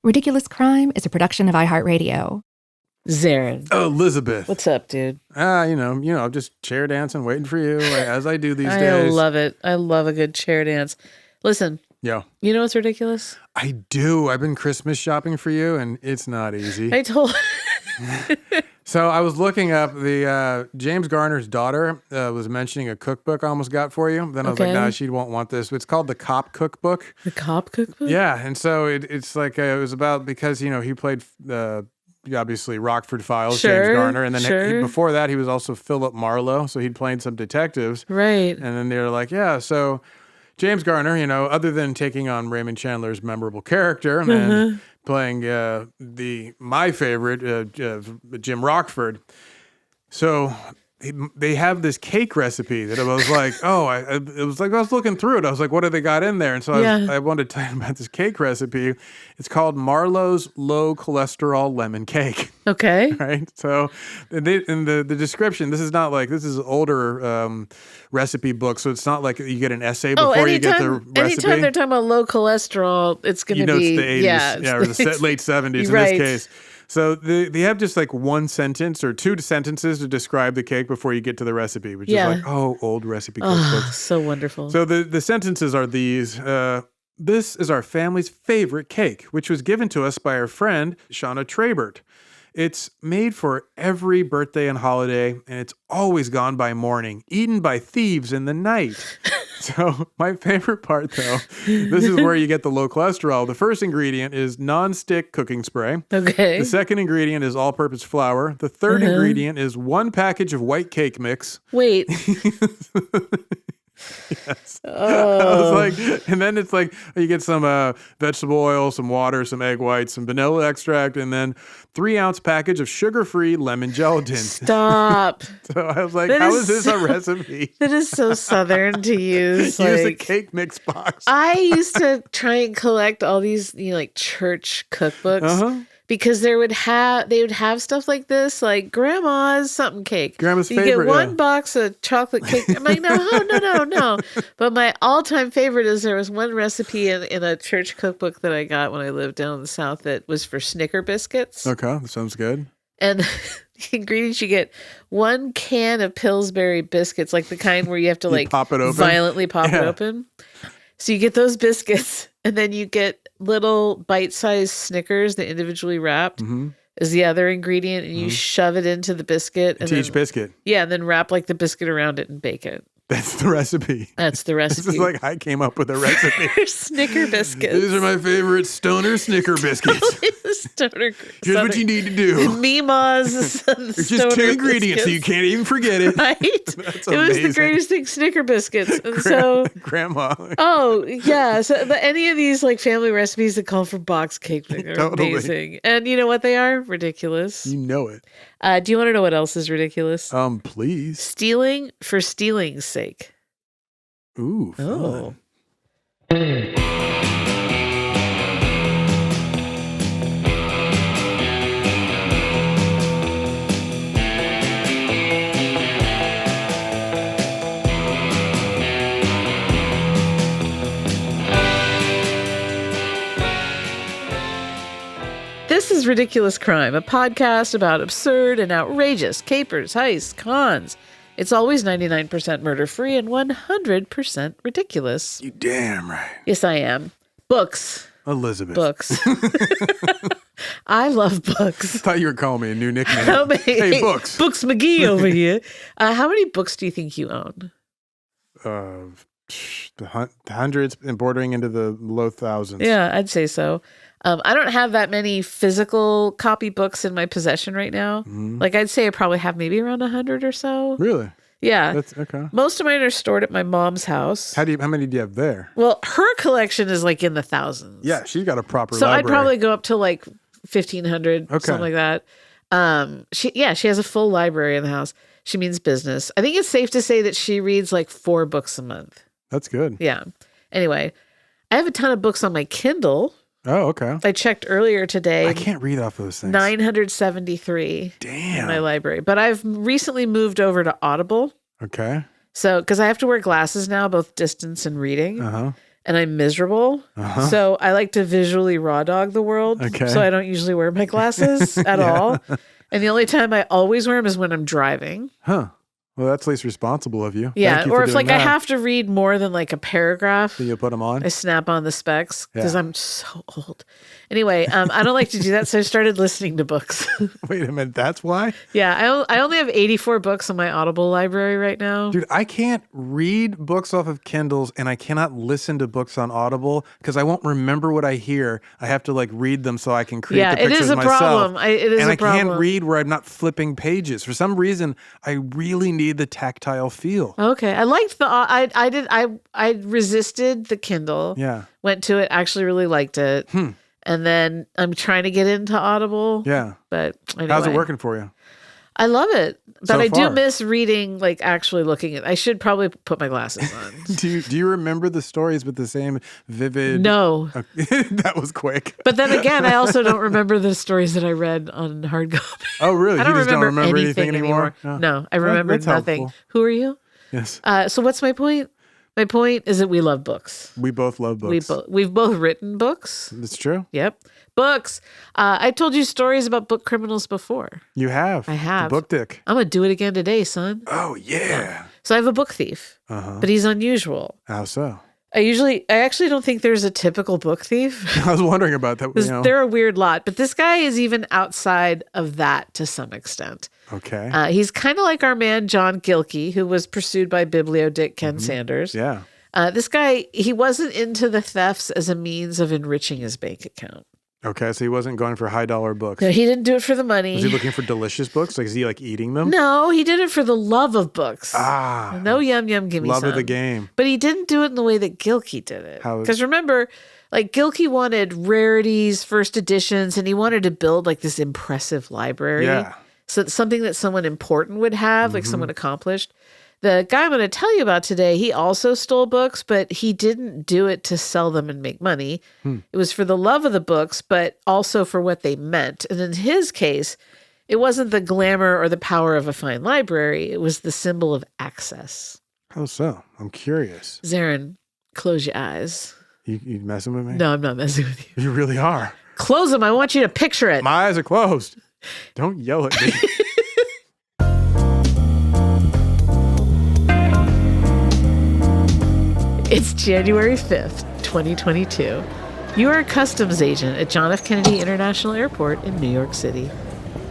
Ridiculous Crime is a production of iHeartRadio. Zaron. Oh, Elizabeth. What's up, dude? Just chair dancing, waiting for you, as I do these I days. love it. I love a good chair dance. Listen. Yeah. You know what's ridiculous? I do. I've been Christmas shopping for you, and it's not easy. I told... So I was looking up the James Garner's daughter was mentioning a cookbook I almost got for you. Then I was like, no, she won't want this. It's called The Cop Cookbook. The Cop Cookbook? Yeah. And so it's like, it was about, because, he played, obviously, Rockford Files, James Garner. And then before that, he was also Philip Marlowe. So he'd played some detectives. Right. And then they were like, yeah, so James Garner, other than taking on Raymond Chandler's memorable character and playing my favorite, Jim Rockford. So they have this cake recipe that I was like, it was like I was looking through it. I was like, what have they got in there? And so I wanted to tell you about this cake recipe. It's called Marlowe's Low Cholesterol Lemon Cake. Okay. Right. So in the description, this is older recipe book. So it's not like you get an essay before you get the recipe. Anytime they're talking about low cholesterol, it's going to be... it's the 80s. Or the late 70s in this case. So they have just like one sentence or two sentences to describe the cake before you get to the recipe, which is like, old recipe cookbooks. Oh, so wonderful. So the sentences are these. This is our family's favorite cake, which was given to us by our friend, Shauna Trabert. It's made for every birthday and holiday, and it's always gone by morning, eaten by thieves in the night. So my favorite part, though, this is where you get the low cholesterol. The first ingredient is non-stick cooking spray. Okay. The second ingredient is all-purpose flour. The third ingredient is 1 package of white cake mix. Wait. Yes. I was like, and then it's like you get some vegetable oil, some water, some egg whites, some vanilla extract, and then 3-ounce package of sugar-free lemon gelatin. Stop. So I was like, how is this a recipe? That is so Southern to use. Use a cake mix box. I used to try and collect all these, church cookbooks. Because they would have stuff like this, like Grandma's something cake. Grandma's you favorite. You get one box of chocolate cake. I'm like, no. But my all-time favorite is there was one recipe in a church cookbook that I got when I lived down in the South that was for Snicker biscuits. Okay, that sounds good. And the ingredients, you get 1 can of Pillsbury biscuits, like the kind where you have to pop it open. Violently pop it open. So you get those biscuits, and then you get little bite-sized Snickers that individually wrapped is the other ingredient, and you shove it into the biscuit. Into each biscuit. Yeah, and then wrap the biscuit around it and bake it. That's the recipe. That's the recipe. This is like I came up with a recipe. Snicker biscuits. These are my favorite stoner Snicker biscuits. Here's what you need to do. Meemaws. It's just 2 ingredients, so you can't even forget it. Right? That's amazing. It was the greatest thing, Snicker biscuits. And Grandma. Oh, yeah. So any of these family recipes that call for box cake are amazing. And you know what they are? Ridiculous. You know it. Do you want to know what else is ridiculous? Please. Stealing for stealing's sake. Ooh, fun. This is Ridiculous Crime, a podcast about absurd and outrageous capers, heists, cons. It's always 99% murder-free and 100% ridiculous. You damn right. Yes, I am. Books. Elizabeth. Books. I love books. I thought you were calling me a new nickname. Hey, Books. Books McGee over here. How many books do you think you own? Hundreds and bordering into the low thousands. Yeah, I'd say so. I don't have that many physical copy books in my possession right now. I'd say I probably have maybe around 100 or so. Really? Yeah. That's okay. Most of mine are stored at my mom's house. How many do you have there? Well, her collection is in the thousands. Yeah, she's got a proper so library. I'd probably go up to 1,500, something like that. She has a full library in the house. She means business. I think it's safe to say that she reads 4 books a month. That's good. Yeah. Anyway, I have a ton of books on my Kindle. Oh, okay. I checked earlier today. I can't read off those things. 973. Damn. In my library. But I've recently moved over to Audible. Okay. So, because I have to wear glasses now, both distance and reading. and I'm miserable. So I like to visually raw dog the world. Okay. So I don't usually wear my glasses at all. And the only time I always wear them is when I'm driving. Huh. Well, that's at least responsible of you. Yeah. Thank you Or for if doing I that. have to read more than like a paragraph, So you'll put them on? I snap on the specs because Yeah. I'm so old. Anyway, I don't like to do that. So I started listening to books. Wait a minute. That's why? Yeah. I only have 84 books in my Audible library right now. Dude, I can't read books off of Kindles and I cannot listen to books on Audible because I won't remember what I hear. I have to like read them so I can create the it pictures is a myself. problem. It is and a I problem. can't read where I'm not flipping pages. For some reason, I really need the tactile feel. Okay. I liked I resisted the Kindle. Yeah. Went to it, actually really liked it. And then I'm trying to get into Audible. Yeah. But anyway. How's it working for you? I love it. But So I do far. miss reading, like actually looking at I should probably put my glasses on. Do you remember the stories with the same vivid? No. That was quick. But then again, I also don't remember the stories that I read on hard copy. Oh, really? I don't You just remember, don't remember anything anymore? No, I remember that's nothing. helpful. Who are you? Yes. So what's my point? My point is that we love books. We both love books. We've both written books. That's true. Yep. Books. I told you stories about book criminals before. You have. I have. The book dick. I'm going to do it again today, son. Oh, yeah. So I have a book thief, but he's unusual. How so? I actually don't think there's a typical book thief. I was wondering about that. You know. They're a weird lot, but this guy is even outside of that to some extent. Okay. He's kind of like our man, John Gilkey, who was pursued by Biblio Dick Ken Sanders. Yeah. This guy, he wasn't into the thefts as a means of enriching his bank account. Okay. So he wasn't going for high dollar books. No, he didn't do it for the money. Was he looking for delicious books? Like, is he like eating them? No, he did it for the love of books. Ah. No yum yum, give me Love some. of the game. But he didn't do it in the way that Gilkey did it. How- Because remember, like Gilkey wanted rarities, first editions, and he wanted to build like this impressive library. Yeah. So it's something that someone important would have, like someone accomplished. The guy I'm going to tell you about today, he also stole books, but he didn't do it to sell them and make money. It was for the love of the books, but also for what they meant. And in his case, it wasn't the glamour or the power of a fine library. It was the symbol of access. How so? I'm curious. Zaron, close your eyes. You messing with me? No, I'm not messing with you. You really are. Close them. I want you to picture it. My eyes are closed. Don't yell at me. It's January 5th, 2022. You are a customs agent at John F. Kennedy International Airport in New York City.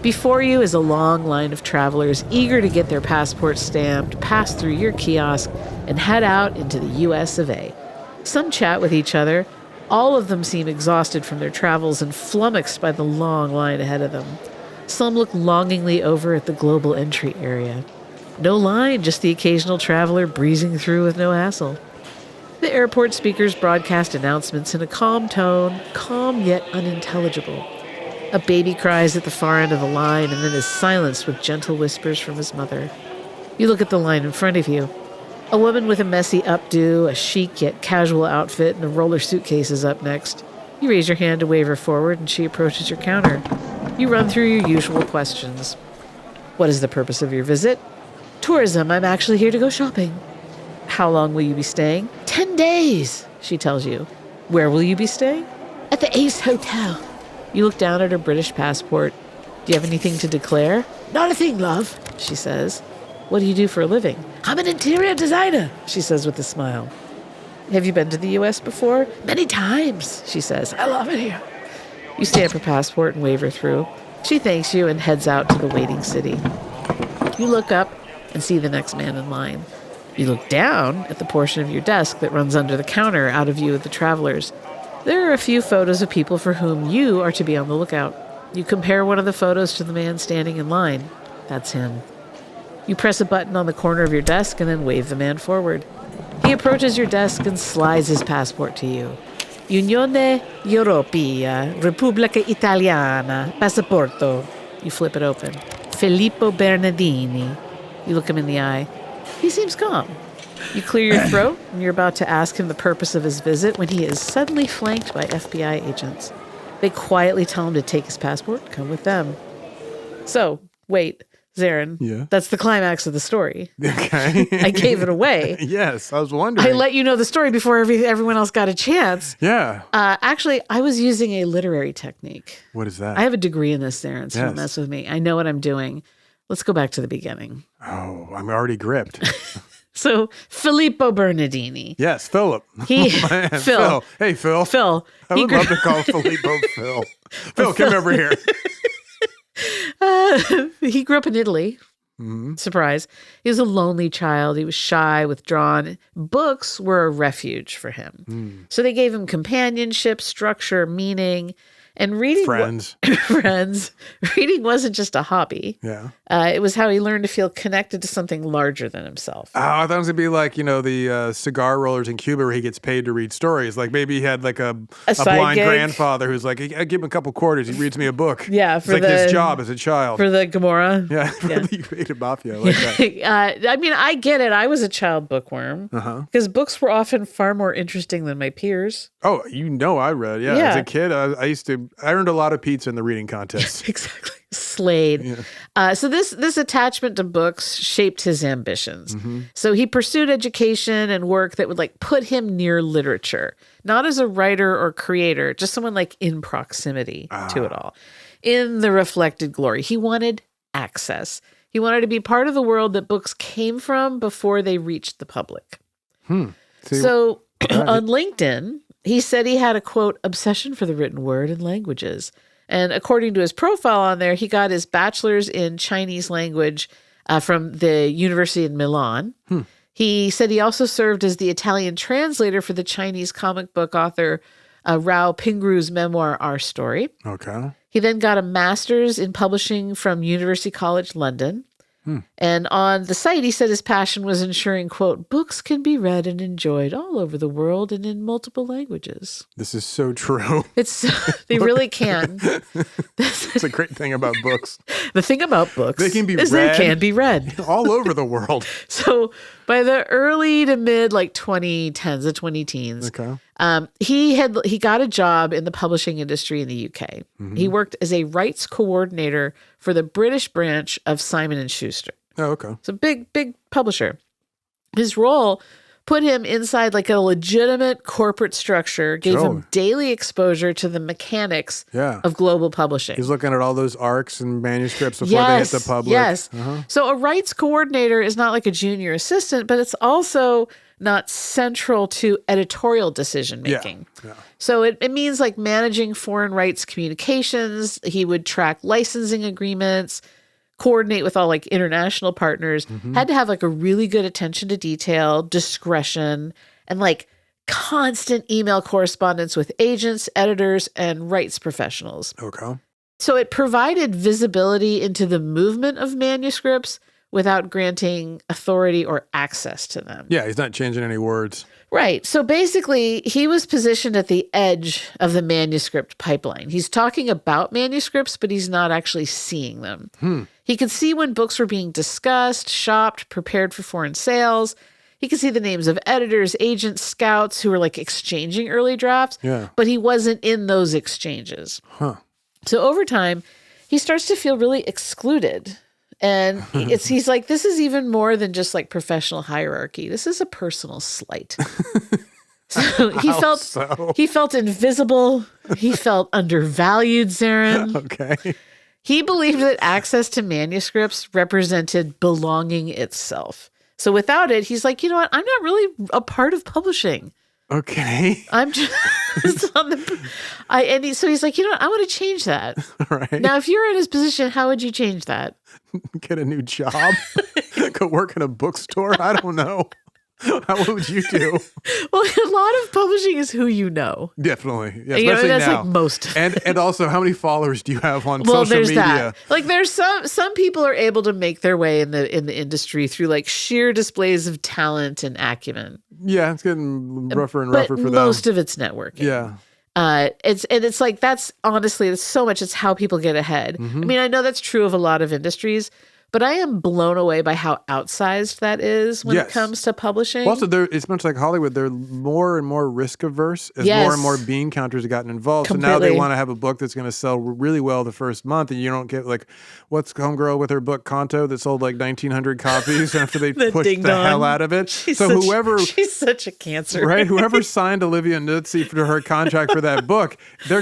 Before you is a long line of travelers eager to get their passports stamped, pass through your kiosk, and head out into the U.S. of A. Some chat with each other. All of them seem exhausted from their travels and flummoxed by the long line ahead of them. Some look longingly over at the global entry area. No line, just the occasional traveler breezing through with no hassle. The airport speakers broadcast announcements in a calm tone, calm yet unintelligible. A baby cries at the far end of the line and then is silenced with gentle whispers from his mother. You look at the line in front of you. A woman with a messy updo, a chic yet casual outfit, and a roller suitcase is up next. You raise your hand to wave her forward, and she approaches your counter. You run through your usual questions. What is the purpose of your visit? Tourism. I'm actually here to go shopping. How long will you be staying? 10 days, she tells you. Where will you be staying? At the Ace Hotel. You look down at her British passport. Do you have anything to declare? Not a thing, love, she says. What do you do for a living? I'm an interior designer, she says with a smile. Have you been to the U.S. before? Many times, she says. I love it here. You stamp her passport and wave her through. She thanks you and heads out to the waiting city. You look up and see the next man in line. You look down at the portion of your desk that runs under the counter out of view of the travelers. There are a few photos of people for whom you are to be on the lookout. You compare one of the photos to the man standing in line. That's him. You press a button on the corner of your desk and then wave the man forward. He approaches your desk and slides his passport to you. Unione Europea, Repubblica Italiana, Passaporto. You flip it open. Filippo Bernardini. You look him in the eye. He seems calm. You clear your throat, and you're about to ask him the purpose of his visit when he is suddenly flanked by FBI agents. They quietly tell him to take his passport, come with them. So, wait, Zaron. Yeah. That's the climax of the story. Okay. I gave it away. Yes, I was wondering. I let you know the story before everyone else got a chance. Yeah. Actually, I was using a literary technique. What is that? I have a degree in this, Zaron, so Yes. don't mess with me. I know what I'm doing. Let's go back to the beginning. Oh, I'm already gripped. So, Filippo Bernardini. Yes, Philip. He, Man, Phil. Hey, Phil. Phil. I would love to call Filippo Phil. Phil, come over here. He grew up in Italy. Mm-hmm. Surprise. He was a lonely child. He was shy, withdrawn. Books were a refuge for him. So they gave him companionship, structure, meaning, and reading. Friends. Friends. Reading wasn't just a hobby. Yeah. It was how he learned to feel connected to something larger than himself. Oh, I thought it was going to be like, the cigar rollers in Cuba where he gets paid to read stories. Like maybe he had like a side blind gig. grandfather who's like, I give him a couple quarters. He reads me a book. Yeah, It's like his job as a child. For the Gomorrah. Yeah, for the creative mafia. I like that. I mean, I get it. I was a child bookworm because books were often far more interesting than my peers. Oh, I read. Yeah. Yeah. As a kid, I earned a lot of pizza in the reading contest. Exactly. Slayed. So this attachment to books shaped his ambitions. So he pursued education and work that would like put him near literature, not as a writer or creator, just someone like in proximity to it all. In the reflected glory, he wanted access. He wanted to be part of the world that books came from before they reached the public. So on LinkedIn, he said he had a, quote, obsession for the written word and languages. And according to his profile on there, he got his bachelor's in Chinese language from the University in Milan. He said he also served as the Italian translator for the Chinese comic book author Rao Pingru's memoir, Our Story. Okay. He then got a master's in publishing from University College London. And on the site, he said his passion was ensuring, quote, books can be read and enjoyed all over the world and in multiple languages. This is so true. They really can. It's a great thing about books. The thing about books They can be is read. they can be read. All over the world. So by the early to mid like 2010s, the 20-teens, he got a job in the publishing industry in the UK. He worked as a rights coordinator for the British branch of Simon & Schuster. Oh, okay. It's a big publisher. His role put him inside like a legitimate corporate structure, gave him daily exposure to the mechanics of global publishing. He's looking at all those arcs and manuscripts before they hit the public. Yes. So a rights coordinator is not like a junior assistant, but it's also not central to editorial decision making. Yeah. So it means like managing foreign rights communications. He would track licensing agreements, coordinate with all like international partners, had to have like a really good attention to detail, discretion, and like constant email correspondence with agents, editors, and rights professionals. Okay. So it provided visibility into the movement of manuscripts without granting authority or access to them. Yeah, he's not changing any words. Right. So basically, he was positioned at the edge of the manuscript pipeline. He's talking about manuscripts, but he's not actually seeing them. He could see when books were being discussed, shopped, prepared for foreign sales. He could see the names of editors, agents, scouts who were like exchanging early drafts, but he wasn't in those exchanges. So over time, he starts to feel really excluded. And he's like, this is even more than just like professional hierarchy. This is a personal slight. So he felt invisible. He felt undervalued, Zaron. Okay. He believed that access to manuscripts represented belonging itself. So without it, he's like, you know what? I'm not really a part of publishing. Okay. I'm just on the. So he's like, you know what? I want to change that. Right. Now, if you're in his position, how would you change that? Get a new job. Go work in a bookstore. I don't know. What would you do? Well, a lot of publishing is who you know. Definitely. Yeah, You know, especially that's now. like most. And also, how many followers do you have on Well, social there's media? that. Like, there's some people are able to make their way in the industry through like sheer displays of talent and acumen. Yeah, it's getting rougher and rougher for them. Most of it's networking. Yeah. It's like that's honestly it's so much. It's how people get ahead. I mean, I know that's true of a lot of industries, But I am blown away by how outsized that is when it Yes. comes to publishing. Also, it's much like Hollywood. They're more and more risk averse as more and more bean counters have gotten involved. So now they Completely. want to have a book that's going to sell really well the first month, and you don't get like, what's Homegirl with her book Kanto that sold like 1,900 copies after they pushed ding the dong. hell out of it. She's such a cancer. Right? Whoever signed Olivia Nuzzi for her contract for that book, their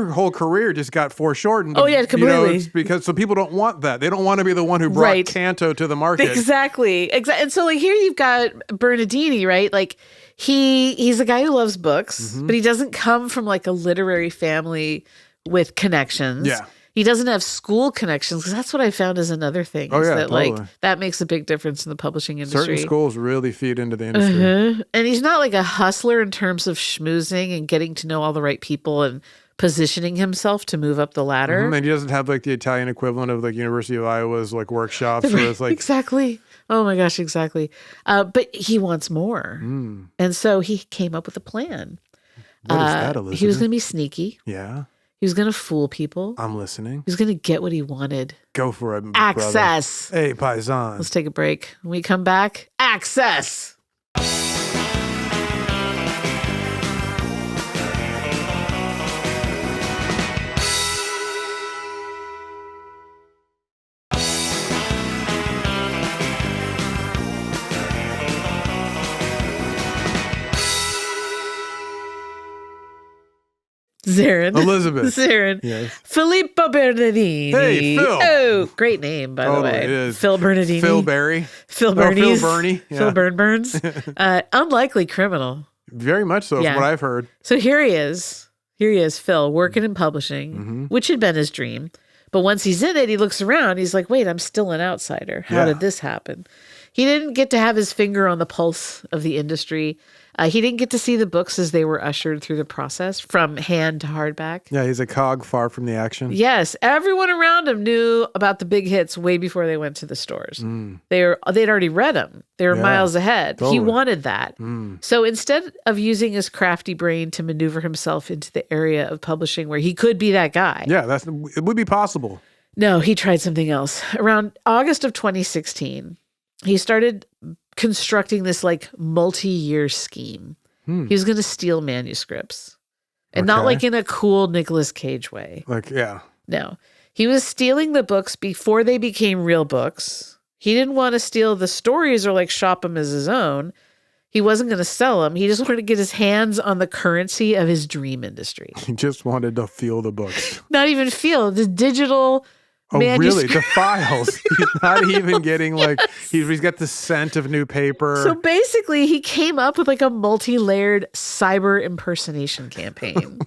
whole career just got foreshortened. Oh, yeah, completely. It's because so people don't want that. They don't want to be the one who brought Right. Kanto to the market. Exactly. And so like here you've got Bernardini, right? Like he's a guy who loves books, but he doesn't come from like a literary family with connections. Yeah. He doesn't have school connections because that's what I found is another thing. Oh, is yeah, that totally. like that makes a big difference in the publishing industry. Certain schools really feed into the industry. And he's not like a hustler in terms of schmoozing and getting to know all the right people and positioning himself to move up the ladder. And he doesn't have like the Italian equivalent of like University of Iowa's like workshops where it's like Exactly. Oh my gosh, exactly. But he wants more. And so he came up with a plan. what is that, Elizabeth? He was going to be sneaky. Yeah, He was going to fool people. I'm listening. He was going to get what he wanted. Go for it, Access. brother. Hey, paisan. Let's take a break. When we come back, access. Zaron. Elizabeth. Zaron. Yes. Filippo Bernardini. Hey, Phil. Oh, great name, by the Totally, way. it is. Phil Bernardini. Phil Berry. Phil Oh, Bernies. Phil Burney. Yeah. Phil Burns. Unlikely criminal. Very much so, Yeah. from what I've heard. So here he is. Here he is, Phil, working in publishing, which had been his dream. But once he's in it, he looks around. He's like, wait, I'm still an outsider. How Yeah. did this happen? He didn't get to have his finger on the pulse of the industry. He didn't get to see the books as they were ushered through the process from hand to hardback. Yeah, he's a cog far from the action. Yes, everyone around him knew about the big hits way before they went to the stores. They'd already read them. They were Yeah, miles ahead. totally. He wanted that. So instead of using his crafty brain to maneuver himself into the area of publishing where he could be that guy, Yeah, it would be possible. no, he tried something else. Around August of 2016, he started constructing this like multi-year scheme. He was going to steal manuscripts. And not Okay. like in a cool Nicolas Cage way. Like, yeah. No. He was stealing the books before they became real books. He didn't want to steal the stories or like shop them as his own. He wasn't going to sell them. He just wanted to get his hands on the currency of his dream industry. He just wanted to feel the books. Not even feel the digital Oh, really? manuscript. The files. He's not even getting like, he's got the scent of new paper. So basically, he came up with like a multi-layered cyber impersonation campaign.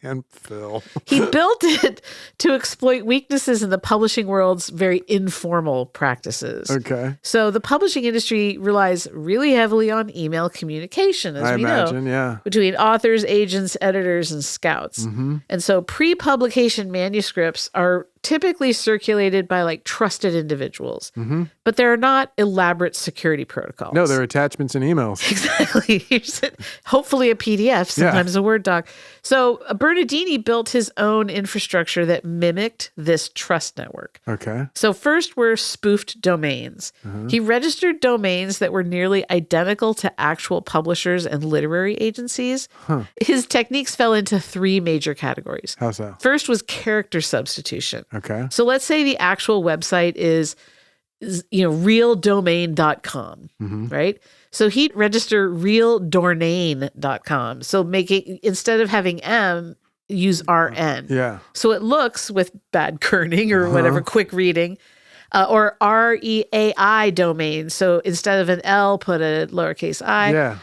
Man, Phil. He built it to exploit weaknesses in the publishing world's very informal practices. Okay. So the publishing industry relies really heavily on email communication, as I we imagine, know, yeah. between authors, agents, editors, and scouts. And so pre-publication manuscripts are typically circulated by like trusted individuals, but there are not elaborate security protocols. No, there are attachments and emails. Exactly. Hopefully a PDF, sometimes a Word doc. So Bernardini built his own infrastructure that mimicked this trust network. Okay. So first were spoofed domains. He registered domains that were nearly identical to actual publishers and literary agencies. His techniques fell into three major categories. How's that? First was character substitution. Okay. So let's say the actual website is realdomain.com, right? So he'd register realdornane.com. So instead of having M, use RN. Yeah. So it looks with bad kerning or whatever, quick reading, or REAI domain. So instead of an L, put a lowercase I. Yeah.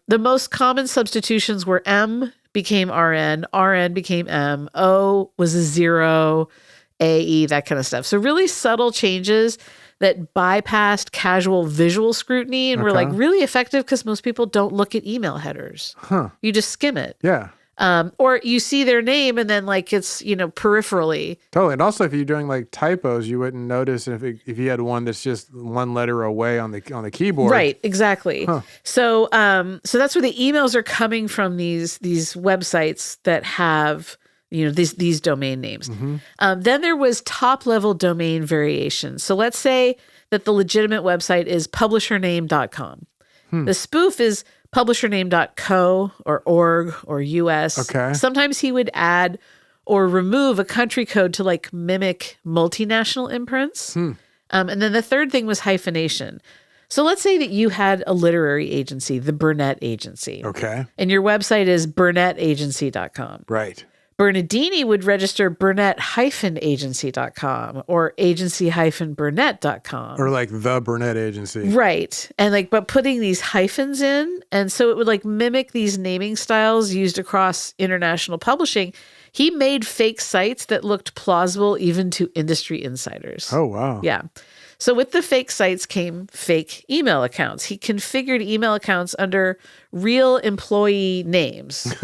The most common substitutions were M became RN, RN became M, O was a 0, AE, that kind of stuff. So really subtle changes that bypassed casual visual scrutiny and were like really effective because most people don't look at email headers. You just skim it. Yeah. Or you see their name and then like it's, peripherally. Totally. And also, if you're doing like typos, you wouldn't notice if you had one that's just one letter away on the keyboard. Right, exactly. So so that's where the emails are coming from, these websites that have these domain names. Then there was top-level domain variation. So let's say that the legitimate website is publishername.com. The spoof is publishername.co or org or US. Okay. Sometimes he would add or remove a country code to like mimic multinational imprints. And then the third thing was hyphenation. So let's say that you had a literary agency, the Burnett Agency. Okay. And your website is burnettagency.com. Right. Bernardini would register burnett-agency.com or agency-burnett.com. Or like the Burnett Agency. Right. And but putting these hyphens in, and so it would mimic these naming styles used across international publishing. He made fake sites that looked plausible even to industry insiders. Oh, wow. Yeah. So with the fake sites came fake email accounts. He configured email accounts under real employee names.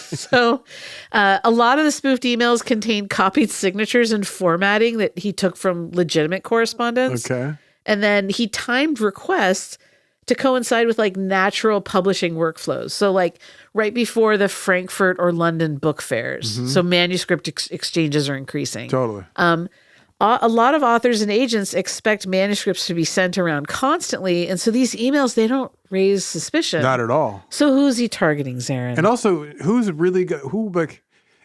So a lot of the spoofed emails contained copied signatures and formatting that he took from legitimate correspondence. Okay. And then he timed requests to coincide with natural publishing workflows. So right before the Frankfurt or London book fairs. So manuscript exchanges are increasing. Totally. A lot of authors and agents expect manuscripts to be sent around constantly. And so these emails, they don't raise suspicion. Not at all. So who's he targeting, Zaron? And also, who's really good?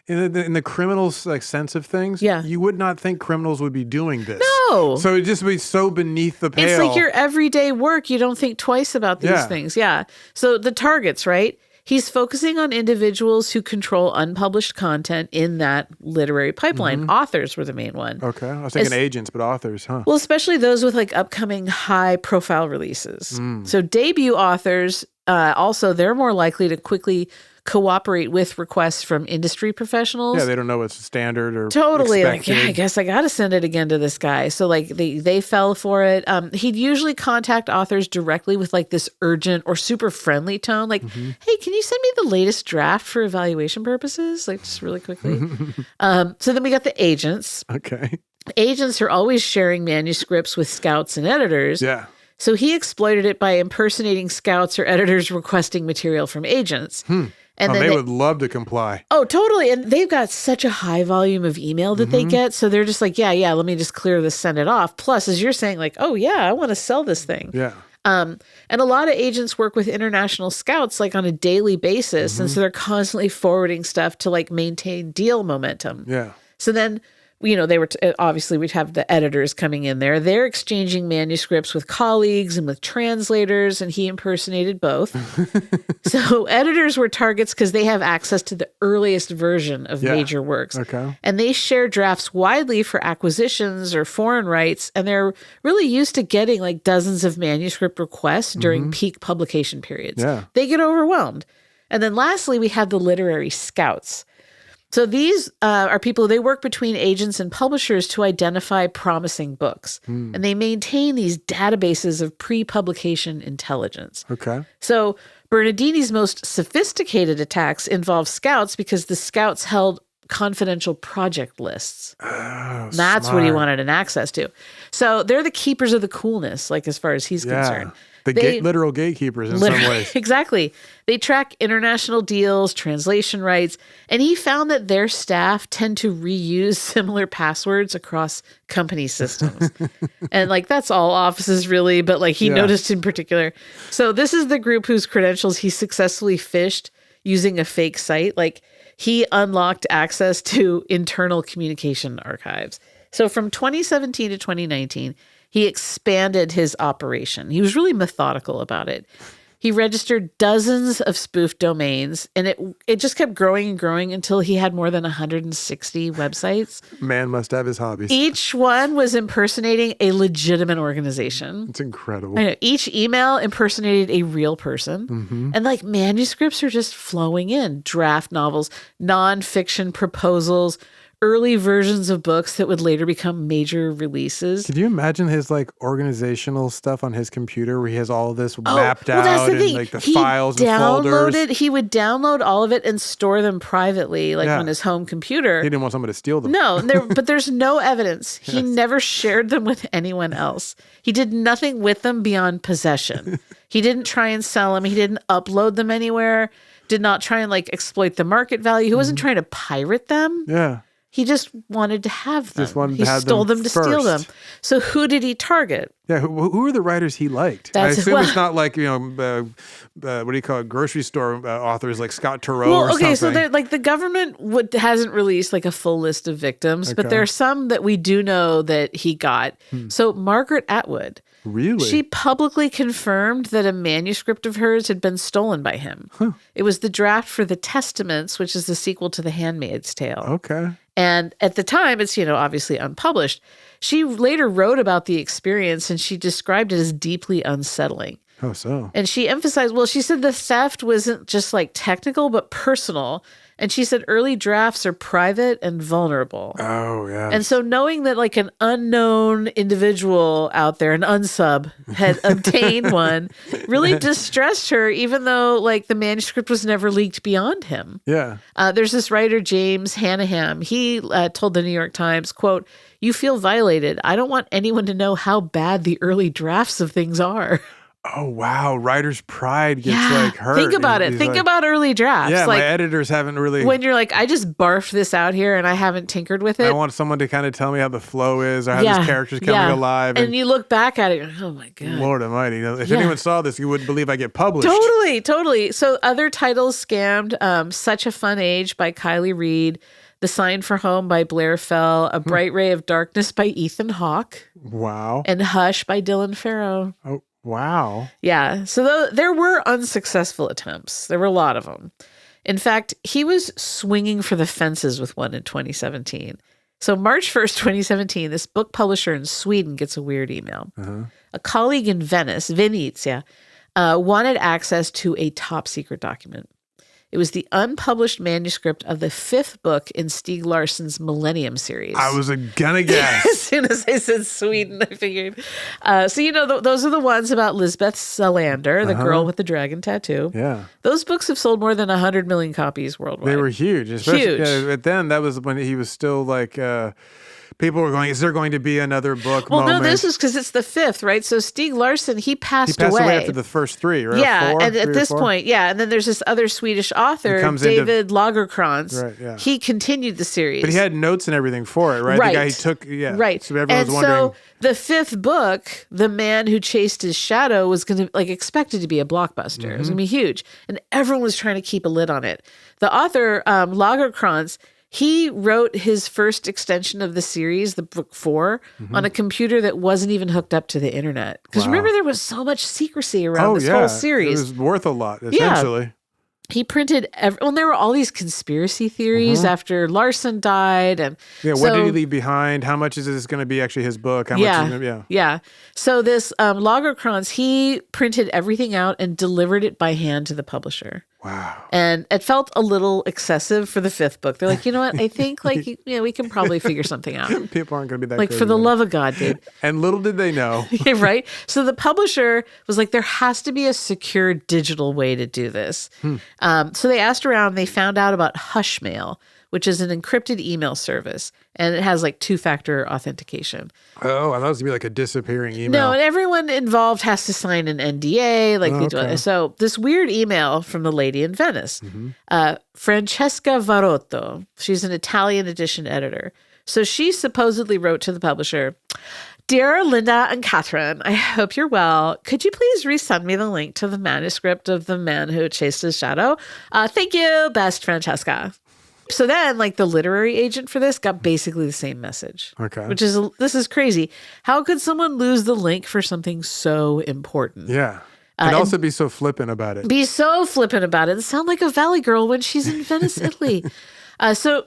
In the criminal sense of things, you would not think criminals would be doing this. No. So it just be so beneath the pale. It's like your everyday work. You don't think twice about these things. Yeah. So the targets, right? He's focusing on individuals who control unpublished content in that literary pipeline. Authors were the main one. Okay. I was thinking agents, but authors, huh? Well, especially those with upcoming high profile releases. So debut authors, also, they're more likely to quickly cooperate with requests from industry professionals. Yeah, they don't know what's standard or totally expected. I guess I got to send it again to this guy. So they fell for it. He'd usually contact authors directly with this urgent or super friendly tone, hey, can you send me the latest draft for evaluation purposes? Just really quickly. So then we got the agents. Okay. Agents are always sharing manuscripts with scouts and editors. Yeah. So he exploited it by impersonating scouts or editors requesting material from agents. And then they would love to comply. Oh, totally. And they've got such a high volume of email that they get. So they're just yeah, let me just clear this, send it off. Plus, as you're saying, oh, yeah, I want to sell this thing. Yeah. And a lot of agents work with international scouts on a daily basis. And so they're constantly forwarding stuff to maintain deal momentum. Yeah. So then, they were obviously we'd have the editors coming in there. They're exchanging manuscripts with colleagues and with translators, and he impersonated both. So editors were targets because they have access to the earliest version of major works. Okay. And they share drafts widely for acquisitions or foreign rights, and they're really used to getting dozens of manuscript requests during peak publication periods. Yeah. They get overwhelmed. And then lastly, we have the literary scouts. So these are people, they work between agents and publishers to identify promising books. And they maintain these databases of pre-publication intelligence. Okay. So Bernardini's most sophisticated attacks involve scouts because the scouts held confidential project lists. Oh, That's smart. what he wanted an access to. So they're the keepers of the coolness, as far as he's concerned. The literal gatekeepers in some ways. Exactly. They track international deals, translation rights, and he found that their staff tend to reuse similar passwords across company systems. And that's all offices really, but he noticed in particular. So this is the group whose credentials he successfully phished using a fake site. He unlocked access to internal communication archives. So from 2017 to 2019, he expanded his operation. He was really methodical about it. He registered dozens of spoofed domains, and it just kept growing and growing until he had more than 160 websites. Man must have his hobbies. Each one was impersonating a legitimate organization. It's incredible. I know. Each email impersonated a real person. And manuscripts are just flowing in. Draft novels, nonfiction proposals, early versions of books that would later become major releases. Could you imagine his organizational stuff on his computer where he has all this mapped out and the files and folders? He would download all of it and store them privately, on his home computer. He didn't want someone to steal them. No, but there's no evidence. He never shared them with anyone else. He did nothing with them beyond possession. He didn't try and sell them. He didn't upload them anywhere. did not try and like exploit the market value. He wasn't trying to pirate them. Yeah. He just wanted to have them. Just wanted he to have stole them them to steal them. first. So who did he target? Yeah, who are the writers he liked? I assume it's not like, what do you call it, grocery store authors like Scott Turow or something. So like the government hasn't released like a full list of victims, but there are some that we do know that he got. So Margaret Atwood. Really? She publicly confirmed that a manuscript of hers had been stolen by him. Huh. It was the draft for The Testaments, which is the sequel to The Handmaid's Tale. Okay. And at the time, it's, obviously unpublished. She later wrote about the experience and she described it as deeply unsettling. Oh, so. And she emphasized, she said the theft wasn't just like technical, but personal. And she said early drafts are private and vulnerable. Oh, yeah. And so knowing that like an unknown individual out there, an unsub, had obtained one really distressed her, even though like the manuscript was never leaked beyond him. Yeah. There's this writer, James Hannaham. He told the New York Times, quote, "You feel violated. I don't want anyone to know how bad the early drafts of things are." Oh, wow. Writer's pride gets like hurt. Think about it. Think about early drafts. Yeah, like, my editors haven't really. When you're like, I just barfed this out here and I haven't tinkered with it. I want someone to kind of tell me how the flow is or how this character's coming alive. And you look back at it, you're like, oh my God. Lord almighty. If anyone saw this, you wouldn't believe I get published. Totally. So other titles scammed, Such a Fun Age by Kylie Reed, The Sign for Home by Blair Fell, A Bright Ray of Darkness by Ethan Hawke. Wow. And Hush by Dylan Farrow. Oh, wow. Yeah. So there were unsuccessful attempts. There were a lot of them. In fact, he was swinging for the fences with one in 2017. So March 1st, 2017, this book publisher in Sweden gets a weird email. A colleague in Venice, Venezia, wanted access to a top secret document. It was the unpublished manuscript of the 5th book in Stieg Larsson's Millennium series. I was gonna guess. As soon as I said Sweden, I figured. So, those are the ones about Lisbeth Salander, the girl with the dragon tattoo. Yeah. Those books have sold more than 100 million copies worldwide. They were huge. Especially, huge. Yeah, but then that was when he was still like... people were going, is there going to be another book No, this is because it's the 5th, right? So Stieg Larsson, he passed away after the first 3, right? Yeah, Four, and at this 4? point, and then there's this other Swedish author, David Lagercrantz. Right, yeah. He continued the series. But he had notes and everything for it, right? Right. The guy he took, Right. So everyone was wondering. So the 5th book, The Man Who Chased His Shadow, was going to expected to be a blockbuster. It was going to be huge. And everyone was trying to keep a lid on it. The author, Lagercrantz, he wrote his first extension of the series, the book 4, on a computer that wasn't even hooked up to the internet. Because remember, there was so much secrecy around this whole series. It was worth a lot, essentially. Yeah. He printed, there were all these conspiracy theories after Larson died. And what did he leave behind? How much is this going to be actually his book? How much is it? Yeah. So this Lagercrantz, he printed everything out and delivered it by hand to the publisher. Wow. And it felt a little excessive for the 5th book. They're like, you know what? I think we can probably figure something out. People aren't going to be that like, crazy for the love of God, dude. And little did they know. Right? So the publisher was like, there has to be a secure digital way to do this. So they asked around. They found out about Hushmail, which is an encrypted email service. And it has like 2-factor authentication. Oh, I thought it was going to be like a disappearing email. No, and everyone involved has to sign an NDA. So this weird email from the lady in Venice, Francesca Varotto, she's an Italian edition editor. So she supposedly wrote to the publisher, "Dear Linda and Catherine, I hope you're well. Could you please resend me the link to the manuscript of The Man Who Chased His Shadow? Thank you, best Francesca." So then, the literary agent for this got basically the same message. Okay. This is crazy. How could someone lose the link for something so important? Yeah. And also be so flippant about it. Be so flippant about it. And sound like a Valley girl when she's in Venice, Italy. So,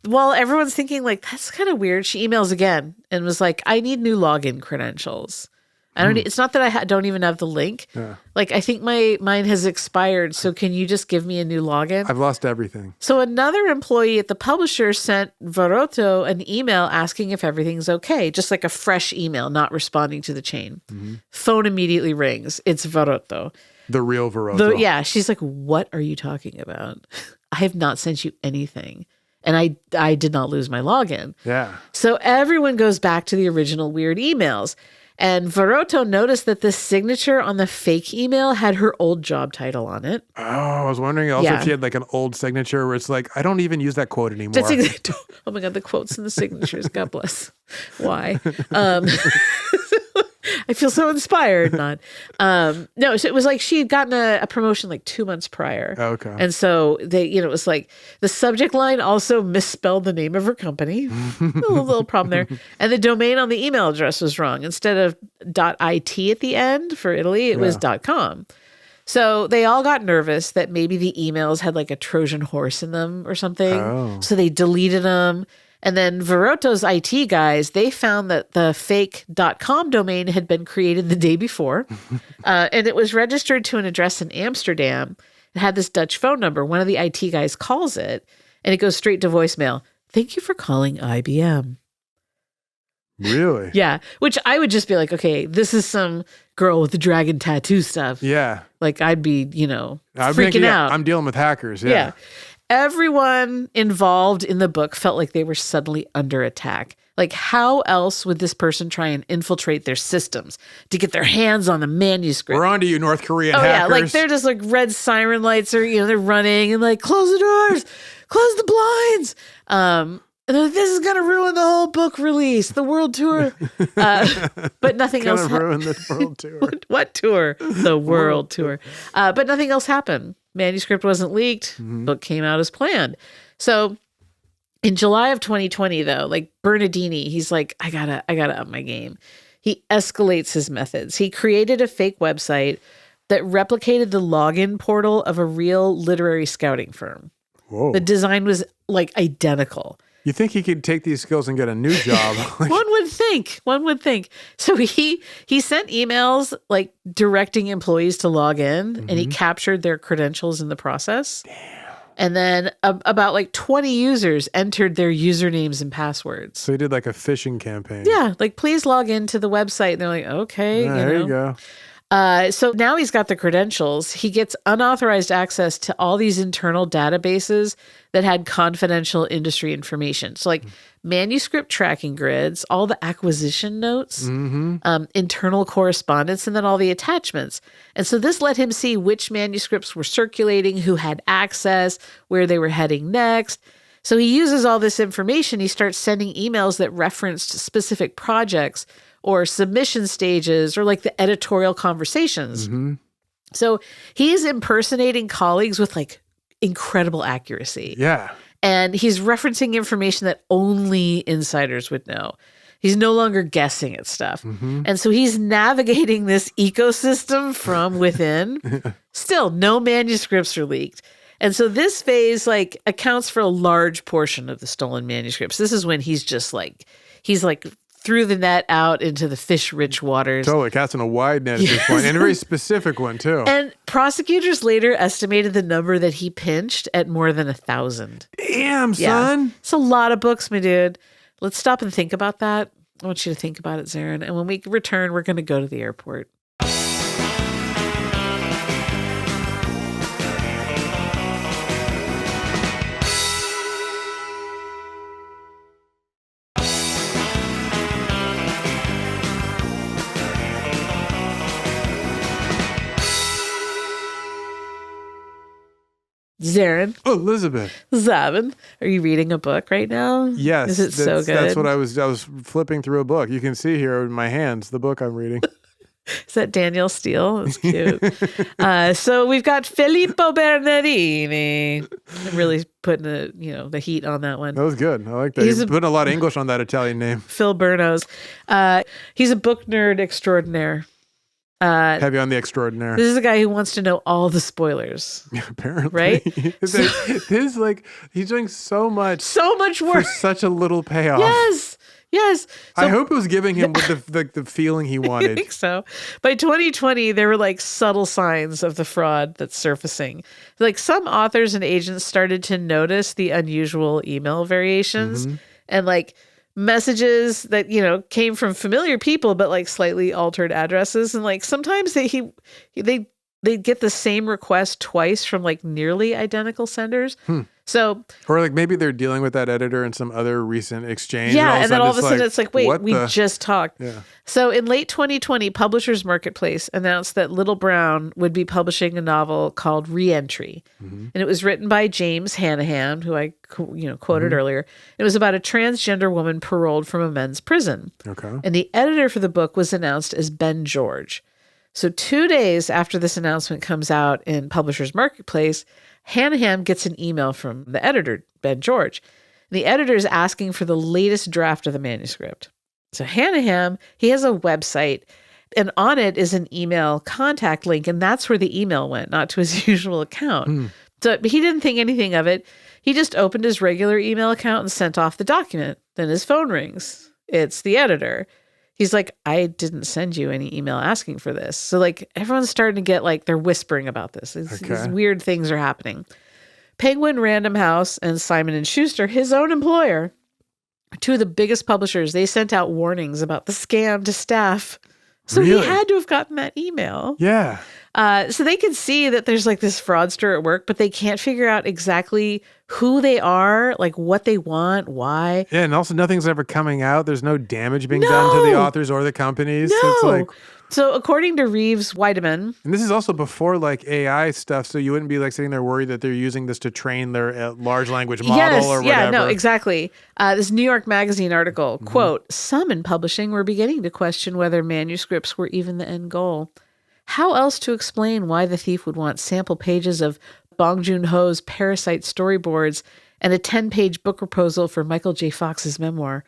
while everyone's thinking, that's kind of weird, she emails again and was like, I need new login credentials. It's not that I don't even have the link. Yeah. I think mine has expired. So can you just give me a new login? I've lost everything. So another employee at the publisher sent Varotto an email asking if everything's okay. Just like a fresh email, not responding to the chain. Phone immediately rings. It's Varotto. The real Varotto. She's like, what are you talking about? I have not sent you anything. And I did not lose my login. Yeah. So everyone goes back to the original weird emails. And Verotto noticed that the signature on the fake email had her old job title on it. Oh, I was wondering also if she had like an old signature where it's like, I don't even use that quote anymore. Oh my God, the quotes and the signatures. God bless. Why? I feel so inspired. No, so it was like she had gotten a promotion like 2 months prior. Okay. And so it was like the subject line also misspelled the name of her company. a little problem there. And the domain on the email address was wrong. Instead of .it at the end for Italy, it was .com. So they all got nervous that maybe the emails had like a Trojan horse in them or something. Oh. So they deleted them. And then Verotto's IT guys, they found that the fake .com domain had been created the day before. And it was registered to an address in Amsterdam. It had this Dutch phone number. One of the IT guys calls it, and it goes straight to voicemail. Thank you for calling IBM. Really? Yeah. Which I would just be like, okay, this is some girl with the dragon tattoo stuff. Yeah. Like I'd be, freaking out. I'm dealing with hackers. Yeah. Everyone involved in the book felt like they were suddenly under attack. Like, how else would this person try and infiltrate their systems to get their hands on the manuscript? We're on to you, North Korean hackers. Yeah, like they're just like red siren lights, or they're running and like close the doors, close the blinds. And they're like, this is gonna ruin the whole book release, the world tour. But nothing else. Gonna ruin the world tour. What tour? The world tour. But nothing else happened. Manuscript wasn't leaked. Book came out as planned. So in July of 2020, though, like Bernardini, he's like, I gotta up my game. He escalates his methods. He created a fake website that replicated the login portal of a real literary scouting firm. Whoa. The design was like identical. You think he could take these skills and get a new job? One would think. So he sent emails like directing employees to log in, and he captured their credentials in the process. Damn. And then about like 20 users entered their usernames and passwords. So he did like a phishing campaign. Yeah, like please log into the website. And they're like, okay, There you go. So now he's got the credentials. He gets unauthorized access to all these internal databases that had confidential industry information. So like manuscript tracking grids, all the acquisition notes, internal correspondence, and then all the attachments. And so this let him see which manuscripts were circulating, who had access, where they were heading next. So he uses all this information. He starts sending emails that referenced specific projects or submission stages, or like the editorial conversations. So he's impersonating colleagues with like incredible accuracy. Yeah. And he's referencing information that only insiders would know. He's no longer guessing at stuff. And so he's navigating this ecosystem from within. Still, no manuscripts are leaked. And so this phase like accounts for a large portion of the stolen manuscripts. This is when he's like threw the net out into the fish-rich waters. Totally, casting a wide net at this point, and a very specific one too. And prosecutors later estimated the number that he pinched at more than 1,000. Damn, son. It's a lot of books, my dude. Let's stop and think about that. I want you to think about it, Zaron. And when we return, we're going to go to the airport. Zaron. Oh, Elizabeth. Zavin, are you reading a book right now? Yes. Is it so good? That's what I was flipping through a book. You can see here in my hands the book I'm reading. Is that Daniel Steele? That's cute. So we've got Filippo Bernardini. I'm really putting the heat on that one. That was good. I like that. He's putting a lot of English on that Italian name. Phil Bernos. He's a book nerd extraordinaire. Heavy on the extraordinaire. This is a guy who wants to know all the spoilers. Apparently. Right? He's doing so much work for such a little payoff. Yes. I hope it was giving him the feeling he wanted. I think so. By 2020, there were like subtle signs of the fraud that's surfacing. Like some authors and agents started to notice the unusual email variations and like messages that, came from familiar people, but like slightly altered addresses. And like sometimes they they'd get the same request twice from like nearly identical senders. So, or like maybe they're dealing with that editor in some other recent exchange. Yeah, and then all of a sudden it's like, wait, we just talked. Yeah. So in late 2020, Publishers Marketplace announced that Little Brown would be publishing a novel called Reentry. And it was written by James Hanahan, who I quoted earlier. It was about a transgender woman paroled from a men's prison. Okay. And the editor for the book was announced as Ben George. So 2 days after this announcement comes out in Publishers Marketplace, Hanahan gets an email from the editor, Ben George. The editor is asking for the latest draft of the manuscript. So Hanahan, he has a website, and on it is an email contact link, and that's where the email went, not to his usual account. So he didn't think anything of it. He just opened his regular email account and sent off the document. Then his phone rings. It's the editor. He's like, I didn't send you any email asking for this. So like everyone's starting to get like, they're whispering about this. These weird things are happening. Penguin Random House and Simon & Schuster, his own employer, two of the biggest publishers, they sent out warnings about the scam to staff. So he had to have gotten that email. Yeah. So they can see that there's like this fraudster at work, but they can't figure out exactly who they are, like what they want, why. Yeah, and also nothing's ever coming out. There's no damage being done to the authors or the companies. No. It's like, so according to Reeves Weideman, and this is also before like AI stuff, so you wouldn't be like sitting there worried that they're using this to train their large language model or whatever. Yeah, no, exactly. This New York Magazine article, quote, some in publishing were beginning to question whether manuscripts were even the end goal. How else to explain why the thief would want sample pages of Bong Joon-ho's Parasite storyboards and a 10-page book proposal for Michael J. Fox's memoir?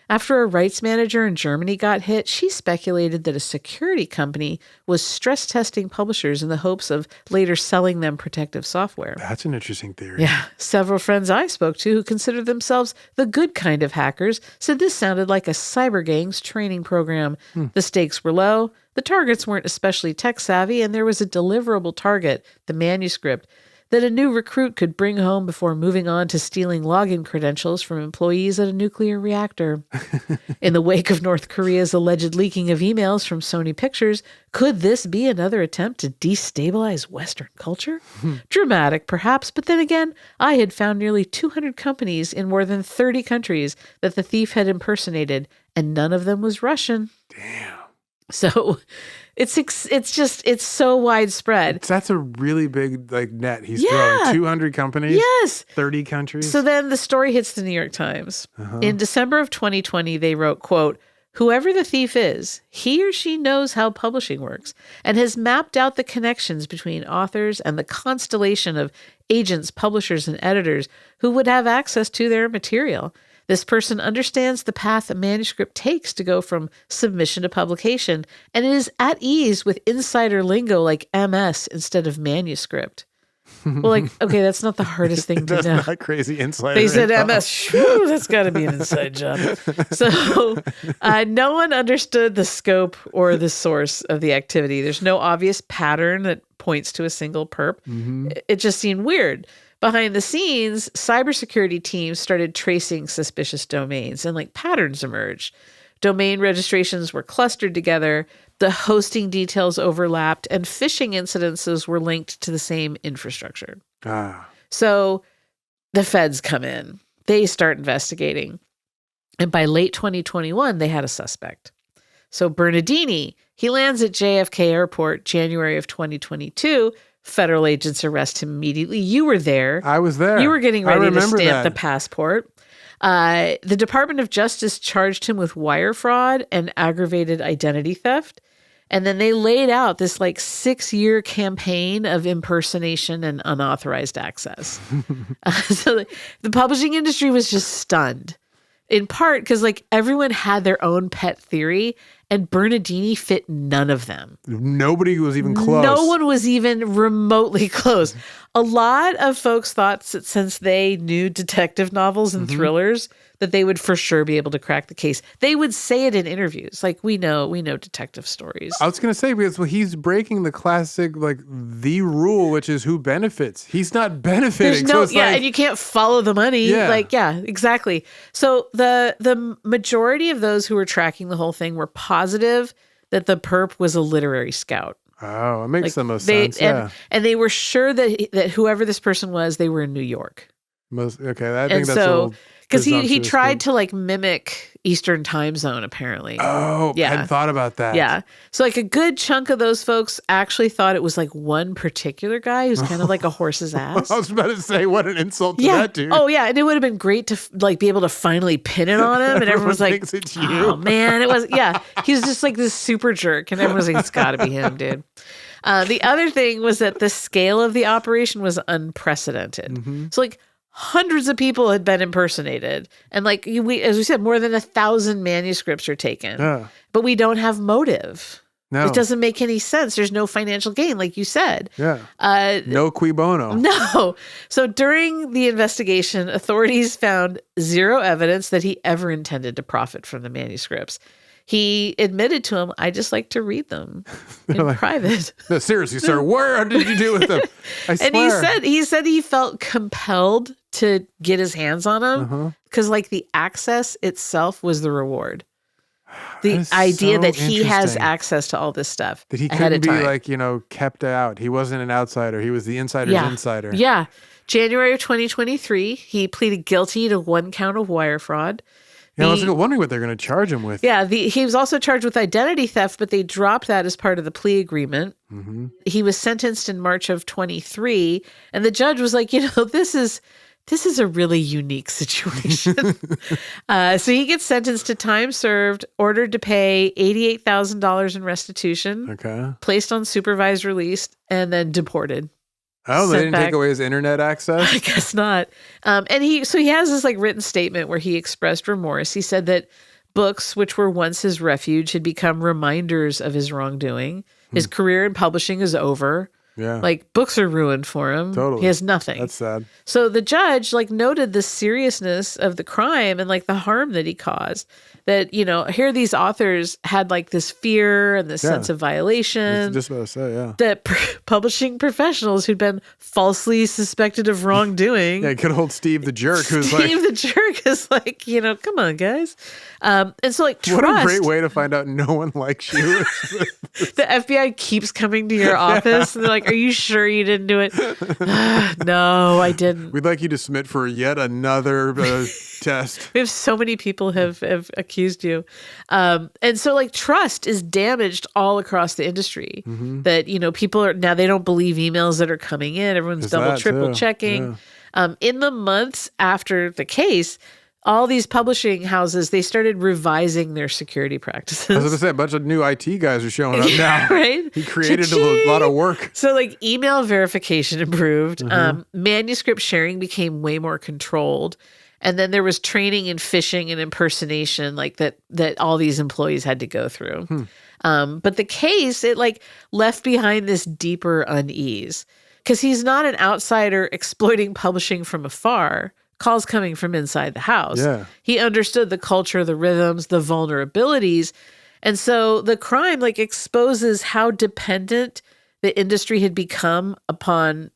After a rights manager in Germany got hit, she speculated that a security company was stress testing publishers in the hopes of later selling them protective software. That's an interesting theory. Yeah. Several friends I spoke to who considered themselves the good kind of hackers said this sounded like a cyber gang's training program. The stakes were low. The targets weren't especially tech savvy, and there was a deliverable target, the manuscript, that a new recruit could bring home before moving on to stealing login credentials from employees at a nuclear reactor. In the wake of North Korea's alleged leaking of emails from Sony Pictures, could this be another attempt to destabilize Western culture? Dramatic, perhaps, but then again, I had found nearly 200 companies in more than 30 countries that the thief had impersonated, and none of them was Russian. Damn. So it's so widespread. That's a really big like net he's throwing. 200 companies. Yes. 30 countries. So then the story hits the New York Times. In December of 2020, they wrote, quote, whoever the thief is, he or she knows how publishing works and has mapped out the connections between authors and the constellation of agents, publishers, and editors who would have access to their material. This person understands the path a manuscript takes to go from submission to publication, and is at ease with insider lingo like MS instead of manuscript. Well, like, okay, that's not the hardest thing to know. That's not crazy insider. They said MS. Shoo, that's got to be an inside job. So no one understood the scope or the source of the activity. There's no obvious pattern that points to a single perp. It just seemed weird. Behind the scenes, cybersecurity teams started tracing suspicious domains and like patterns emerged. Domain registrations were clustered together, the hosting details overlapped, and phishing incidences were linked to the same infrastructure. So the feds come in. They start investigating. And by late 2021, they had a suspect. So Bernardini, he lands at JFK Airport January of 2022. Federal agents arrest him immediately. You were there. I was there. You were getting ready to stamp the passport. The Department of Justice charged him with wire fraud and aggravated identity theft. And then they laid out this like 6-year campaign of impersonation and unauthorized access. So the publishing industry was just stunned. In part because like everyone had their own pet theory and Bernardini fit none of them. Nobody was even close. No one was even remotely close. A lot of folks thought that since they knew detective novels and thrillers, that they would for sure be able to crack the case. They would say it in interviews. Like, we know detective stories. I was going to say, because he's breaking the classic, like, the rule, which is who benefits. He's not benefiting. There's no, and you can't follow the money. Yeah. Exactly. So the majority of those who were tracking the whole thing were positive that the perp was a literary scout. Oh, it makes Like, the most sense. Yeah. And they were sure that whoever this person was, they were in New York. Okay, I think And that's a so, little because he presumptuous, tried but- to like mimic Eastern time zone, apparently. Oh, I Yeah. hadn't thought about that. Yeah. So like a good chunk of those folks actually thought it was like one particular guy who's kind of like a horse's ass. I was about to say, what an insult to Yeah. that dude. Oh yeah. And it would have been great to like be able to finally pin it on him. And everyone was like, thinks it's you. oh man, it was, yeah. He's just like this super jerk. And everyone's like, it's gotta be him, dude. The other thing was that the scale of the operation was unprecedented. Mm-hmm. So like hundreds of people had been impersonated. And like as we said, more than 1,000 manuscripts are taken. Yeah. But we don't have motive. No. It doesn't make any sense. There's no financial gain, like you said. Yeah. No cui bono. No. So during the investigation, authorities found zero evidence that he ever intended to profit from the manuscripts. He admitted to him, I just like to read them in private. No, seriously, sir, what did you do with them? I swear. And he said he felt compelled to get his hands on them because like the access itself was the reward. The idea so that he has interesting. access to all this stuff. That he ahead couldn't of be time. like, kept out. He wasn't an outsider. He was the insider's insider. Yeah. January of 2023, he pleaded guilty to 1 count of wire fraud. Yeah, I was wondering what they're going to charge him with. Yeah, he was also charged with identity theft, but they dropped that as part of the plea agreement. Mm-hmm. He was sentenced in March of 23, and the judge was like, this is a really unique situation. So he gets sentenced to time served, ordered to pay $88,000 in restitution, Okay. placed on supervised release, and then deported. Oh, they Sent didn't back. take away his internet access? I guess not. And he has this like written statement where he expressed remorse. He said that books, which were once his refuge, had become reminders of his wrongdoing. His career in publishing is over. Yeah. Like books are ruined for him. Totally. He has nothing. That's sad. So the judge like noted the seriousness of the crime and like the harm that he caused. That, here these authors had like this fear and this sense of I violation. was just about to say, yeah. That publishing professionals who'd been falsely suspected of wrongdoing. Yeah, good old Steve the jerk who's Steve the jerk is like, come on, guys. And so like trust. what a great way to find out no one likes you. The FBI keeps coming to your office and they're like, are you sure you didn't do it? No, I didn't. We'd like you to submit for yet another test. We have so many people have accused you. And so like trust is damaged all across the industry. Mm-hmm. That, people are now, they don't believe emails that are coming in. Everyone's There's double, that, triple too. checking. Yeah. In the months after the case, all these publishing houses, they started revising their security practices. I was going to say, a bunch of new IT guys are showing up now. Right? He created Cha-ching! a lot of work. So like email verification improved. Mm-hmm. Manuscript sharing became way more controlled. And then there was training in phishing and impersonation like that all these employees had to go through. But the case, it like left behind this deeper unease because he's not an outsider exploiting publishing from afar. Calls coming from inside the house. Yeah. He understood the culture, the rhythms, the vulnerabilities. And so the crime like exposes how dependent the industry had become upon,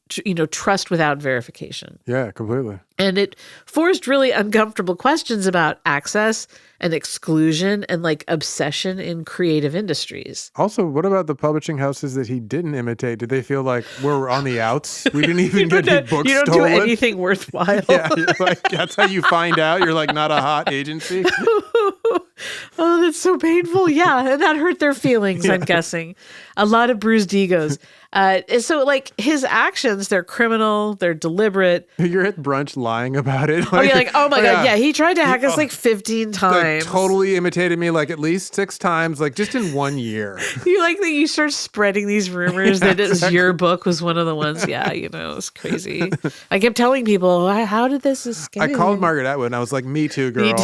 trust without verification. Yeah, completely. And it forced really uncomfortable questions about access and exclusion and like obsession in creative industries. Also, what about the publishing houses that he didn't imitate? Did they feel like we're on the outs? We didn't even get any books You don't stolen? do anything worthwhile. Yeah, you're like, that's how you find out you're like not a hot agency. Oh, that's so painful. Yeah, and that hurt their feelings, I'm guessing. A lot of bruised egos. And so, like, his actions, they're criminal, they're deliberate. You're at brunch lying about it. Oh, you're like, oh my God, yeah, he tried to hack us like 15 Like, times. totally imitated me like at least 6 times, like just in 1 year. You like that you start spreading these rumors that it was your book was one of the ones. Yeah, it's crazy. I kept telling people, how did this escape? I called Margaret Atwood and I was like, me too, girl.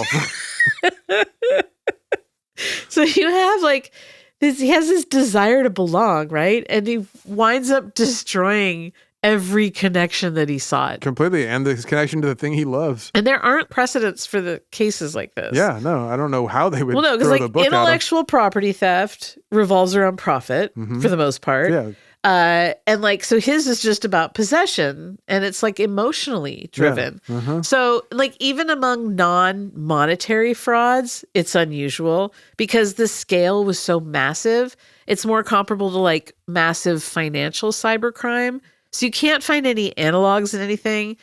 So you have like this, he has this desire to belong, right? And he winds up destroying every connection that he sought. Completely. And his connection to the thing he loves. And there aren't precedents for the cases like this. Yeah, no, I don't know how they would Well, no, because throw like the book at him. intellectual property theft revolves around profit for the most part. Yeah. And like, so his is just about possession, and it's like emotionally driven. Yeah. Uh-huh. So like, even among non-monetary frauds, it's unusual because the scale was so massive. It's more comparable to like massive financial cybercrime. So you can't find any analogs in anything.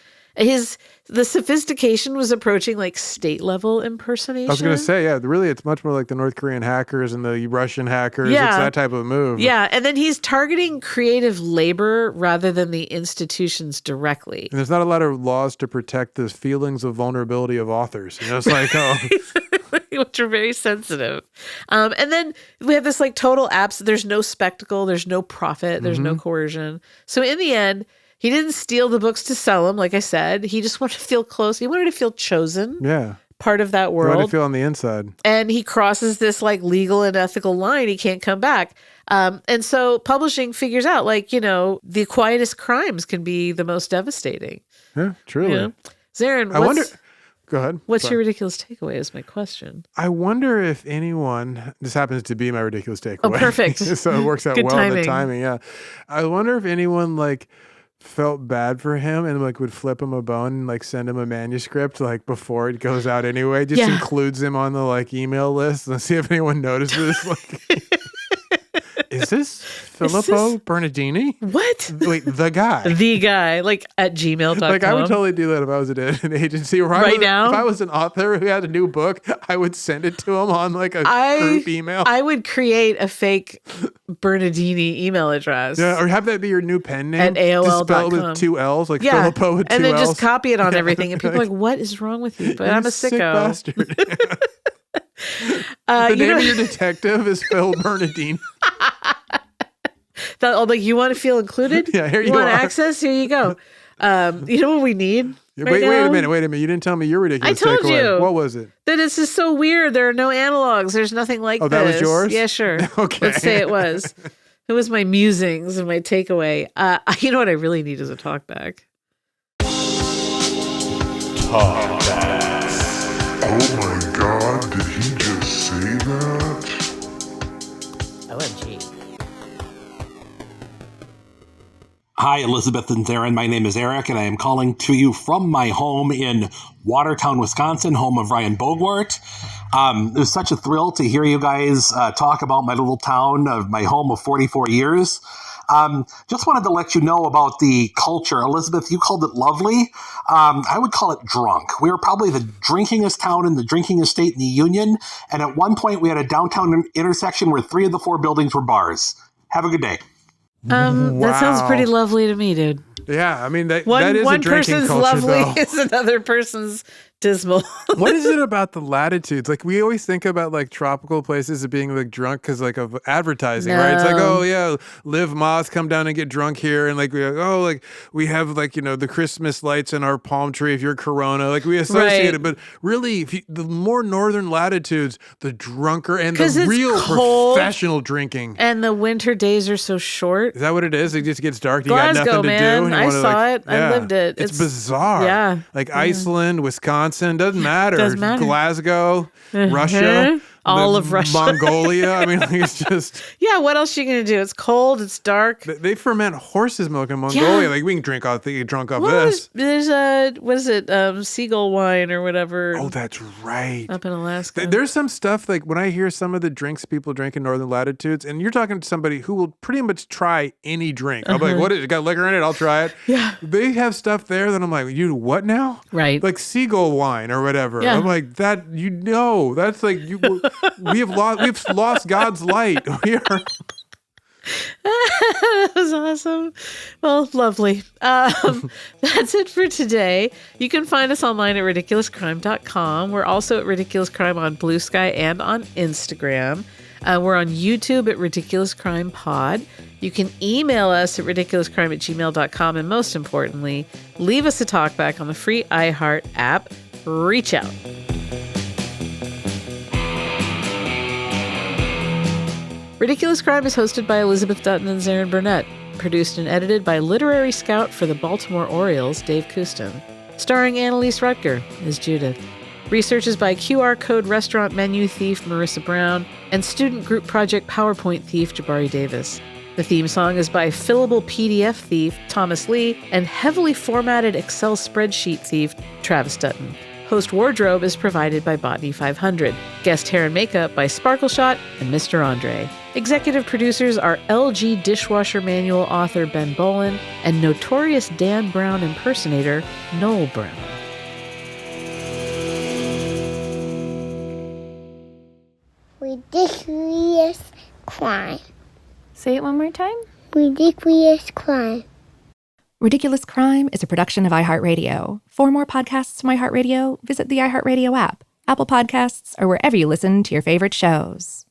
The sophistication was approaching like state level impersonation. I was going to say, yeah, really, it's much more like the North Korean hackers and the Russian hackers. Yeah. It's that type of move. Yeah. And then he's targeting creative labor rather than the institutions directly. And there's not a lot of laws to protect the feelings of vulnerability of authors. You know, it's like, which are very sensitive. And then we have this like total absence. There's no spectacle. There's no profit. There's no coercion. So in the end, he didn't steal the books to sell them, like I said. He just wanted to feel close. He wanted to feel chosen. Yeah. Part of that world. He wanted to feel on the inside. And he crosses this like legal and ethical line. He can't come back. And so publishing figures out like, you know, the quietest crimes can be the most devastating. Yeah, truly. You know? Zaron, I wonder... Go ahead. What's your ridiculous takeaway is my question. I wonder if anyone, this happens to be my ridiculous takeaway. Oh, perfect. So it works out Good well, timing. the timing, yeah. I wonder if anyone like felt bad for him and like would flip him a bone and like send him a manuscript like before it goes out anyway. Just includes him on the like email list and see if anyone notices. Like, is this Filippo Bernardini? What? Wait, the guy. The guy, like at gmail.com. Like I would totally do that if I was at an agency. Now? If I was an author who had a new book, I would send it to him on like a group email. I would create a fake Bernardini email address. Yeah, or have that be your new pen name. At AOL.com. Spell it with 2 L's, like Filippo with 2 and then L's. just copy it on everything. And people are like, what is wrong with you? But I'm a sick sicko. bastard. The name of your detective is Phil Bernardini. Like, you want to feel included? Yeah, here you want are. access? Here you go. You know what we need? Wait a minute. You didn't tell me your ridiculous I told takeaway. you. What was it? That it's just so weird. There are no analogs. There's nothing like this. Oh, that was yours? Yeah, sure. Okay. Let's say it was. It was my musings and my takeaway. You know what I really need is a talkback. Talkbacks. Oh my God, did he just say that? OMG. Hi, Elizabeth and Zaron. My name is Eric, and I am calling to you from my home in Watertown, Wisconsin, home of Ryan Bogart. It was such a thrill to hear you guys talk about my little town of my home of 44 years. Just wanted to let you know about the culture. Elizabeth, you called it lovely. I would call it drunk. We were probably the drinkingest town in the drinkingest state in the Union. And at one point, we had a downtown intersection where 3 of the 4 buildings were bars. Have a good day. That sounds pretty lovely to me, dude. Yeah, I mean, that is One a drinking person's culture, lovely though. is another person's dismal. What is it about the latitudes? Like, we always think about like tropical places as being like drunk because like of advertising, right? It's like, oh yeah, Liv Moss come down and get drunk here, and like we have like, you know, the Christmas lights in our palm tree if you're Corona, like we associate it, but really, the more northern latitudes, the drunker and the real professional drinking. And the winter days are so short. Is that what it is? It just gets dark. You Glasgow, got nothing to man. do. And you I wanna, saw it. I lived it. It's bizarre. Yeah. Like Iceland, Wisconsin, doesn't matter. Doesn't matter. Glasgow, Russia. All of Russia. Mongolia. I mean, like, it's just... Yeah, what else are you going to do? It's cold. It's dark. They ferment horse's milk in Mongolia. Yeah. Like, we can get drunk off this. There's what is it? Seagull wine or whatever. Oh, that's right. Up in Alaska. There's some stuff, like, when I hear some of the drinks people drink in northern latitudes, and you're talking to somebody who will pretty much try any drink. I'll be like, what is it? Got liquor in it? I'll try it. Yeah. They have stuff there that I'm like, you what now? Right. Like seagull wine or whatever. Yeah. I'm like, that's like, we've lost God's light. That was awesome. Well, lovely. That's it for today. You can find us online at ridiculouscrime.com. We're also at Ridiculous Crime on Blue Sky and on Instagram. We're on YouTube at Ridiculous Crime Pod. You can email us at ridiculouscrime@gmail.com. And most importantly, leave us a talkback on the free iHeart app. Reach out. Ridiculous Crime is hosted by Elizabeth Dutton and Zaron Burnett. Produced and edited by literary scout for the Baltimore Orioles, Dave Kustin. Starring Annalise Rutger as Judith. Research is by QR Code Restaurant Menu Thief Marissa Brown and Student Group Project PowerPoint Thief Jabari Davis. The theme song is by fillable PDF thief Thomas Lee and heavily formatted Excel spreadsheet thief Travis Dutton. Host wardrobe is provided by Botany 500. Guest hair and makeup by Sparkleshot and Mr. Andre. Executive producers are LG dishwasher manual author Ben Bolin and notorious Dan Brown impersonator Noel Brown. Ridiculous crime. Say it one more time. Ridiculous crime. Ridiculous Crime is a production of iHeartRadio. For more podcasts from iHeartRadio, visit the iHeartRadio app, Apple Podcasts, or wherever you listen to your favorite shows.